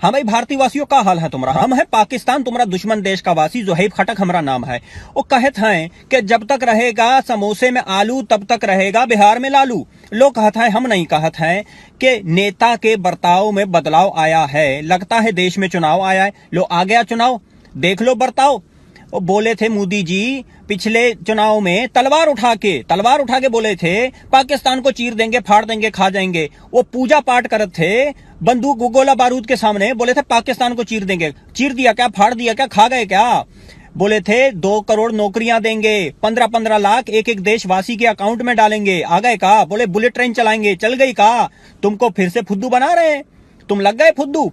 हाँ भाई, भारतीय वासियों का हाल है तुम्हारा। हम है पाकिस्तान, तुम्हारा दुश्मन देश का वासी, जोहेब खटक हमारा नाम है। वो कहत हैं कि जब तक रहेगा समोसे में आलू तब तक रहेगा बिहार में लालू। लोग कहत हैं, हम नहीं कहत हैं कि नेता के बर्ताव में बदलाव आया है। लगता है देश में चुनाव आया है। लो आ गया चुनाव, देख लो बर्ताव। वो बोले थे मोदी जी पिछले चुनाव में तलवार उठा के बोले थे पाकिस्तान को चीर देंगे, फाड़ देंगे, खा जाएंगे। वो पूजा पाठ करते थे, बंदूक गोला बारूद के सामने बोले थे पाकिस्तान को चीर देंगे। चीर दिया क्या? फाड़ दिया क्या? खा गए क्या? बोले थे 2 करोड़ नौकरियां देंगे, 15-15 लाख एक एक देशवासी के अकाउंट में डालेंगे। आ गए का? बोले बुलेट ट्रेन चलाएंगे, चल गई का? तुमको फिर से फुद्दू बना रहे हैं, तुम लग गए फुद्दू।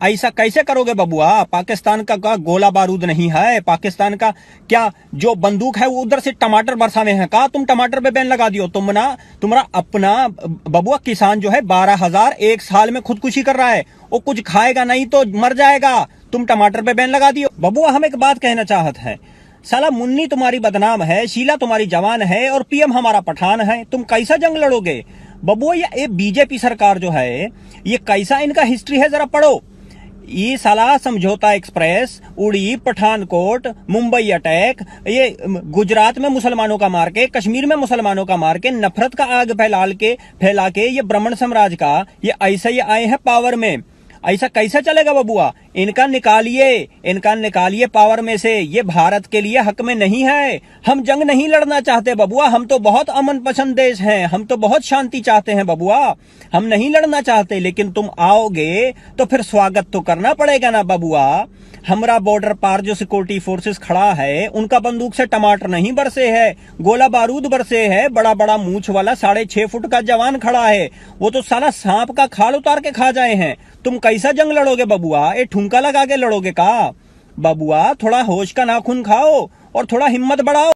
ऐसा कैसे करोगे बबुआ? पाकिस्तान का गोला बारूद नहीं है, पाकिस्तान का क्या जो बंदूक है वो उधर से टमाटर बरसाने हैं का? तुम टमाटर पे बैन लगा दियो। तुम्हारा अपना बबुआ किसान जो है 12,000 एक साल में खुदकुशी कर रहा है, वो कुछ खाएगा नहीं तो मर जाएगा। तुम टमाटर पे बैन लगा दियो। बबुआ हम एक बात कहना चाहत है, साला मुन्नी तुम्हारी बदनाम है, शीला तुम्हारी जवान है और पीएम हमारा पठान है। तुम कैसा जंग लड़ोगे बबुआ? ये बीजेपी सरकार जो है ये कैसा इनका हिस्ट्री है जरा पढ़ो। ये साला समझौता एक्सप्रेस, उड़ी, पठानकोट, मुंबई अटैक, ये गुजरात में मुसलमानों का मार के, कश्मीर में मुसलमानों का मार के, नफरत का आग फैला के ये ब्राह्मण साम्राज्य का ये ऐसे ही आए हैं पावर में। ऐसा कैसा चलेगा बबुआ? इनका निकालिए पावर में से। ये भारत के लिए हक में नहीं है। हम जंग नहीं लड़ना चाहते बबुआ, हम तो बहुत अमन पसंद देश हैं, हम तो बहुत शांति चाहते हैं बबुआ। हम नहीं लड़ना चाहते, लेकिन तुम आओगे तो फिर स्वागत तो करना पड़ेगा ना बबुआ। हमारा बॉर्डर पार जो सिक्योरिटी फोर्सेस खड़ा है उनका बंदूक से टमाटर नहीं बरसे है, गोला बारूद बरसे है। बड़ा बड़ा मूछ वाला 6.5 फुट का जवान खड़ा है, वो तो साला सांप का खाल उतार के खा जाए हैं। तुम कैसा जंग लड़ोगे बबुआ? ये ठुमका लगा के लड़ोगे का? बबुआ थोड़ा होश का नाखून खाओ और थोड़ा हिम्मत बढ़ाओ।